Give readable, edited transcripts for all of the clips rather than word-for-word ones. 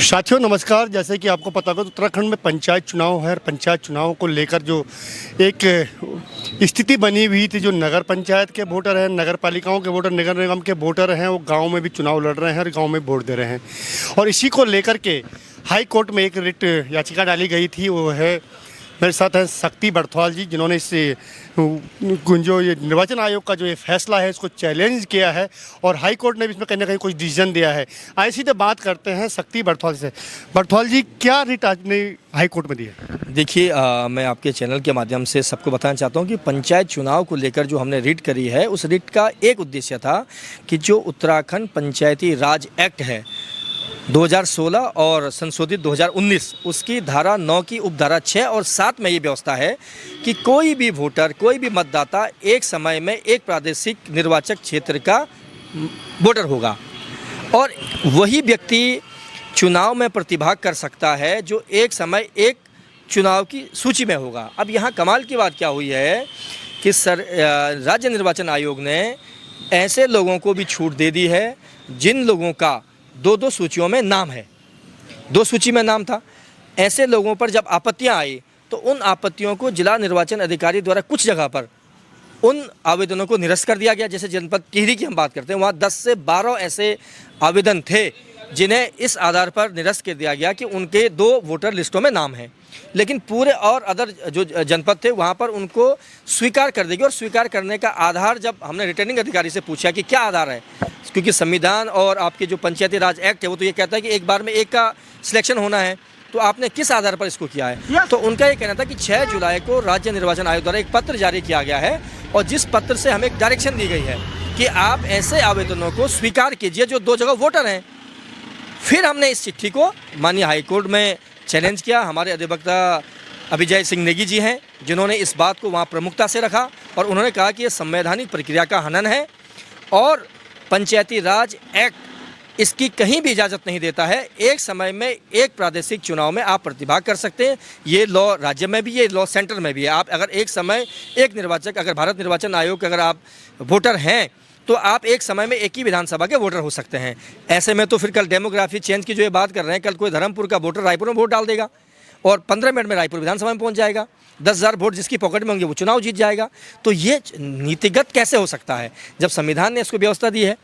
साथियों नमस्कार। जैसे कि आपको पता होगा तो उत्तराखंड में पंचायत चुनाव है और पंचायत चुनाव को लेकर जो एक स्थिति बनी हुई थी, जो नगर पंचायत के वोटर हैं, नगर पालिकाओं के वोटर, नगर निगम के वोटर हैं, वो गांव में भी चुनाव लड़ रहे हैं और गांव में वोट दे रहे हैं। और इसी को लेकर के हाई कोर्ट में एक रिट याचिका डाली गई थी। वो है मेरे साथ हैं शक्ति बरथवाल जी, जिन्होंने इस जो ये निर्वाचन आयोग का जो ये फैसला है इसको चैलेंज किया है और हाई कोर्ट ने भी इसमें कहीं ना कहीं कुछ डिसीजन दिया है। आइए सीधे बात करते हैं शक्ति बरथवाल से। बरथवाल जी, क्या रिट आज ने हाई कोर्ट में दिया? देखिए, मैं आपके चैनल के माध्यम से सबको बताना चाहता हूं कि पंचायत चुनाव को लेकर जो हमने रिट करी है, उस रिट का एक उद्देश्य था कि जो उत्तराखंड पंचायती राज एक्ट है 2016 और संशोधित 2019, उसकी धारा 9 की उपधारा 6 और 7 में ये व्यवस्था है कि कोई भी वोटर, कोई भी मतदाता एक समय में एक प्रादेशिक निर्वाचक क्षेत्र का वोटर होगा और वही व्यक्ति चुनाव में प्रतिभाग कर सकता है जो एक समय एक चुनाव की सूची में होगा। अब यहाँ कमाल की बात क्या हुई है कि राज्य निर्वाचन आयोग ने ऐसे लोगों को भी छूट दे दी है जिन लोगों का दो सूचियों में नाम है। 2 सूची में नाम था। ऐसे लोगों पर जब आपत्तियां आई तो उन आपत्तियों को जिला निर्वाचन अधिकारी द्वारा कुछ जगह पर उन आवेदनों को निरस्त कर दिया गया। जैसे जनपद टिहरी की हम बात करते हैं, वहाँ 10 से 12 ऐसे आवेदन थे जिन्हें इस आधार पर निरस्त कर दिया गया कि उनके 2 वोटर लिस्टों में नाम है, लेकिन पूरे और अदर जो जनपद थे वहाँ पर उनको स्वीकार कर देगी। और स्वीकार करने का आधार जब हमने रिटर्निंग अधिकारी से पूछा कि क्या आधार है, क्योंकि संविधान और आपके जो पंचायती राज एक्ट है वो तो ये कहता है कि एक बार में एक का सिलेक्शन होना है, तो आपने किस आधार पर इसको किया है। तो उनका ये कहना था कि 6 जुलाई को राज्य निर्वाचन आयोग द्वारा एक पत्र जारी किया गया है और जिस पत्र से हमें एक डायरेक्शन दी गई है कि आप ऐसे आवेदनों को स्वीकार कीजिए जो 2 जगह वोटर हैं। फिर हमने इस चिट्ठी को माननीय हाईकोर्ट में चैलेंज किया। हमारे अधिवक्ता अभिजय सिंह नेगी जी हैं जिन्होंने इस बात को वहाँ प्रमुखता से रखा और उन्होंने कहा कि ये संवैधानिक प्रक्रिया का हनन है और पंचायती राज एक्ट इसकी कहीं भी इजाज़त नहीं देता है। एक समय में एक प्रादेशिक चुनाव में आप प्रतिभाग कर सकते हैं। ये लॉ राज्य में भी, ये लॉ सेंटर में भी है। आप अगर एक समय एक निर्वाचक, अगर भारत निर्वाचन आयोग के अगर आप वोटर हैं तो आप एक समय में एक ही विधानसभा के वोटर हो सकते हैं। ऐसे में तो फिर कल डेमोग्राफी चेंज की जो ये बात कर रहे हैं, कल कोई धर्मपुर का वोटर रायपुर में वोट डाल देगा और 15 मिनट में रायपुर विधानसभा में पहुंच जाएगा। 10,000 वोट जिसकी पॉकेट में होंगे वो चुनाव जीत जाएगा। तो ये नीतिगत कैसे हो सकता है जब संविधान ने इसको व्यवस्था दी है।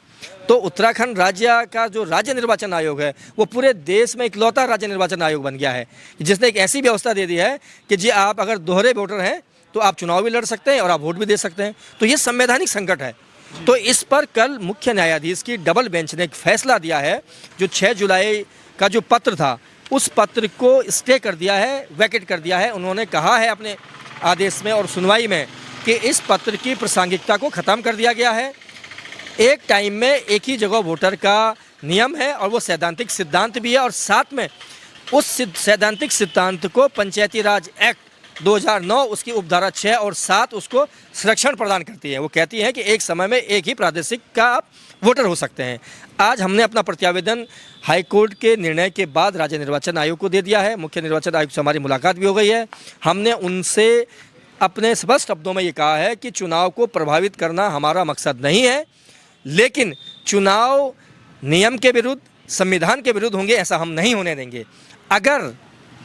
तो उत्तराखंड राज्य का जो राज्य निर्वाचन आयोग है वो पूरे देश में इकलौता राज्य निर्वाचन आयोग बन गया है जिसने एक ऐसी व्यवस्था दे दी है कि जी आप अगर दोहरे वोटर हैं तो आप चुनाव भी लड़ सकते हैं और आप वोट भी दे सकते हैं। तो ये संवैधानिक संकट है। तो इस पर कल मुख्य न्यायाधीश की डबल बेंच ने एक फैसला दिया है। जो 6 जुलाई का जो पत्र था उस पत्र को स्टे कर दिया है, वैकेट कर दिया है। उन्होंने कहा है अपने आदेश में और सुनवाई में कि इस पत्र की प्रासंगिकता को ख़त्म कर दिया गया है। एक टाइम में एक ही जगह वोटर का नियम है और वो सैद्धांतिक सिद्धांत भी है और साथ में उस सैद्धांतिक सिद्धांत को पंचायती राज एक्ट 2009 उसकी उपधारा 6 और 7 उसको संरक्षण प्रदान करती है। वो कहती है कि एक समय में एक ही प्रादेशिक का आप वोटर हो सकते हैं। आज हमने अपना प्रत्यावेदन हाईकोर्ट के निर्णय के बाद राज्य निर्वाचन आयोग को दे दिया है। मुख्य निर्वाचन आयोग से हमारी मुलाकात भी हो गई है। हमने उनसे अपने स्पष्ट शब्दों में ये कहा है कि चुनाव को प्रभावित करना हमारा मकसद नहीं है, लेकिन चुनाव नियम के विरुद्ध, संविधान के विरुद्ध होंगे ऐसा हम नहीं होने देंगे। अगर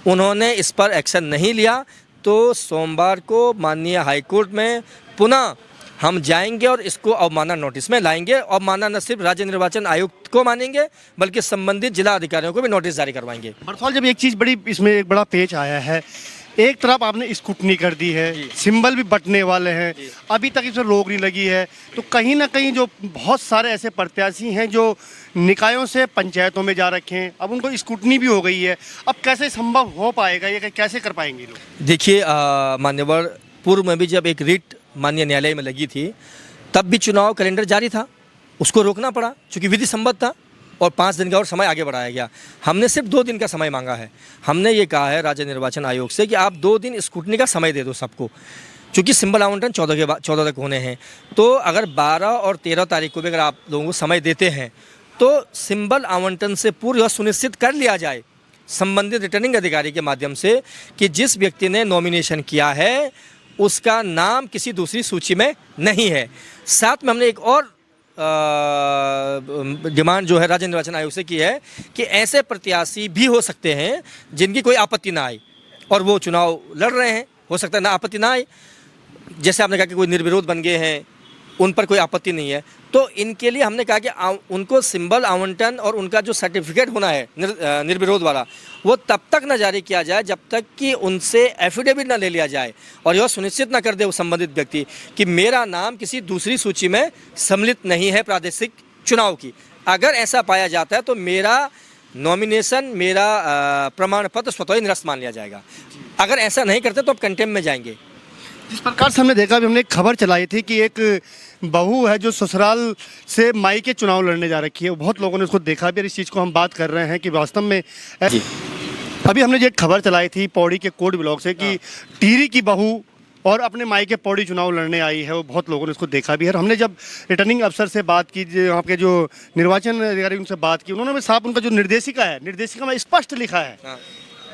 उन्होंने इस पर एक्शन नहीं लिया तो सोमवार को माननीय हाईकोर्ट में पुनः हम जाएंगे और इसको अवमानना नोटिस में लाएंगे। अवमानना न सिर्फ राज्य निर्वाचन आयुक्त को मानेंगे बल्कि संबंधित जिला अधिकारियों को भी नोटिस जारी करवाएंगे। बरथवाल, जब एक चीज़ बड़ी इसमें एक बड़ा पेच आया है, एक तरफ आपने स्कूटनी कर दी है, सिंबल भी बटने वाले हैं, अभी तक इसमें रोक नहीं लगी है, तो कहीं ना कहीं जो बहुत सारे ऐसे प्रत्याशी हैं जो निकायों से पंचायतों में जा रखे हैं, अब उनको स्कूटनी भी हो गई है। अब कैसे संभव हो पाएगा, ये कैसे कर पाएंगे लोग? देखिए, मान्यवर, पूर्व में भी जब एक रिट माननीय न्यायालय में लगी थी तब भी चुनाव कैलेंडर जारी था, उसको रोकना पड़ा क्योंकि विधि सम्मत था और 5 दिन का और समय आगे बढ़ाया गया। हमने सिर्फ 2 दिन का समय मांगा है। हमने ये कहा है राज्य निर्वाचन आयोग से कि आप 2 दिन स्कूटनी का समय दे दो सबको, क्योंकि सिंबल आवंटन 14 तक होने हैं। तो अगर 12 और 13 तारीख को भी अगर आप लोगों को समय देते हैं तो सिंबल आवंटन से पूर्व यह सुनिश्चित कर लिया जाए संबंधित रिटर्निंग अधिकारी के माध्यम से कि जिस व्यक्ति ने नॉमिनेशन किया है उसका नाम किसी दूसरी सूची में नहीं है। साथ में हमने एक और डिमांड जो है राज्य निर्वाचन आयोग से की है कि ऐसे प्रत्याशी भी हो सकते हैं जिनकी कोई आपत्ति ना आए और वो चुनाव लड़ रहे हैं, हो सकता है ना आपत्ति ना आए। जैसे आपने कहा कि कोई निर्विरोध बन गए हैं, उन पर कोई आपत्ति नहीं है, तो इनके लिए हमने कहा कि उनको सिंबल आवंटन और उनका जो सर्टिफिकेट होना है निर्विरोध वाला, वो तब तक ना जारी किया जाए जब तक कि उनसे एफिडेविट ना ले लिया जाए और यह सुनिश्चित ना कर दे वो संबंधित व्यक्ति कि मेरा नाम किसी दूसरी सूची में सम्मिलित नहीं है प्रादेशिक चुनाव की। अगर ऐसा पाया जाता है तो मेरा नॉमिनेशन, मेरा प्रमाण पत्र स्वतः ही निरस्त मान लिया जाएगा। अगर ऐसा नहीं करते तो आप कंटेम्प्ट में जाएंगे। जिस प्रकार से हमने देखा, अभी हमने एक खबर चलाई थी कि एक बहू है जो ससुराल से माई के चुनाव लड़ने जा रखी है, बहुत लोगों ने उसको देखा भी और इस चीज़ को हम बात कर रहे हैं कि वास्तव में अभी हमने जो एक खबर चलाई थी पौड़ी के कोट ब्लॉक से कि टिहरी की बहू और अपने माई के पौड़ी चुनाव लड़ने आई है, वो बहुत लोगों ने उसको देखा भी है। और हमने जब रिटर्निंग अफसर से बात की, वहाँ के जो निर्वाचन अधिकारी उनसे बात की, उन्होंने साफ उनका जो निर्देशिका में स्पष्ट लिखा है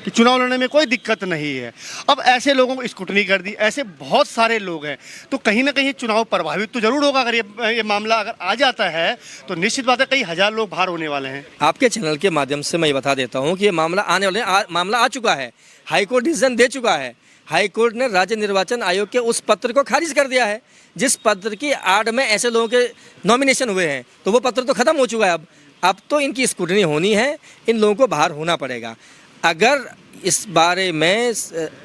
कि चुनाव लड़ने में कोई दिक्कत नहीं है। अब ऐसे लोगों को स्क्रूटनी कर दी, ऐसे बहुत सारे लोग हैं, तो कहीं ना कहीं चुनाव प्रभावित तो जरूर होगा। अगर ये मामला अगर आ जाता है तो निश्चित बात है कई हजार लोग बाहर होने वाले हैं। आपके चैनल के माध्यम से मैं ये बता देता हूँ कि ये मामला आने वाले मामला आ चुका है, हाईकोर्ट डिसीजन दे चुका है। हाईकोर्ट ने राज्य निर्वाचन आयोग के उस पत्र को खारिज कर दिया है जिस पत्र की आड़ में ऐसे लोगों के नॉमिनेशन हुए हैं, तो वो पत्र तो खत्म हो चुका है। अब तो इनकी स्क्रूटनी होनी है, इन लोगों को बाहर होना पड़ेगा। अगर इस बारे में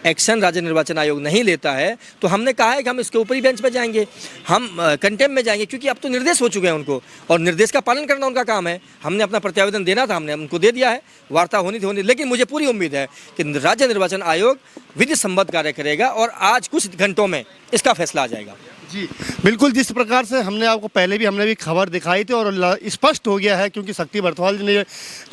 एक्शन राज्य निर्वाचन आयोग नहीं लेता है तो हमने कहा है कि हम इसके ऊपरी बेंच पर जाएंगे, हम कंटेम्प्ट में जाएंगे, क्योंकि अब तो निर्देश हो चुके हैं उनको और निर्देश का पालन करना उनका काम है। हमने अपना प्रत्यावेदन देना था, हमने उनको दे दिया है, वार्ता होनी थी, लेकिन मुझे पूरी उम्मीद है कि राज्य निर्वाचन आयोग विधि सम्मत कार्य करेगा और आज कुछ घंटों में इसका फैसला आ जाएगा। जी बिल्कुल, जिस प्रकार से हमने आपको पहले भी हमने खबर दिखाई थी और स्पष्ट हो गया है, क्योंकि शक्ति बरथवाल जी ने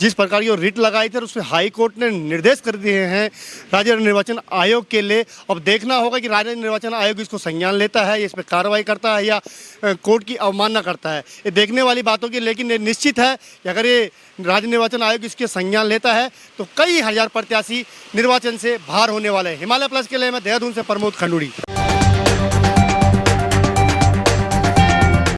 जिस प्रकार की रिट लगाई थी और उसमें हाई कोर्ट ने निर्देश कर दिए हैं राज्य निर्वाचन आयोग के लिए। अब देखना होगा कि राज्य निर्वाचन आयोग इसको संज्ञान लेता है, इस पर कार्रवाई करता है या कोर्ट की अवमानना करता है, ये देखने वाली बातों की। लेकिन ये निश्चित है कि अगर ये राज्य निर्वाचन आयोग इसके संज्ञान लेता है तो कई हजार प्रत्याशी निर्वाचन से बाहर होने वाले हैं। हिमालय प्लस के लिए मैं देहरादून से प्रमोद खंडूड़ी।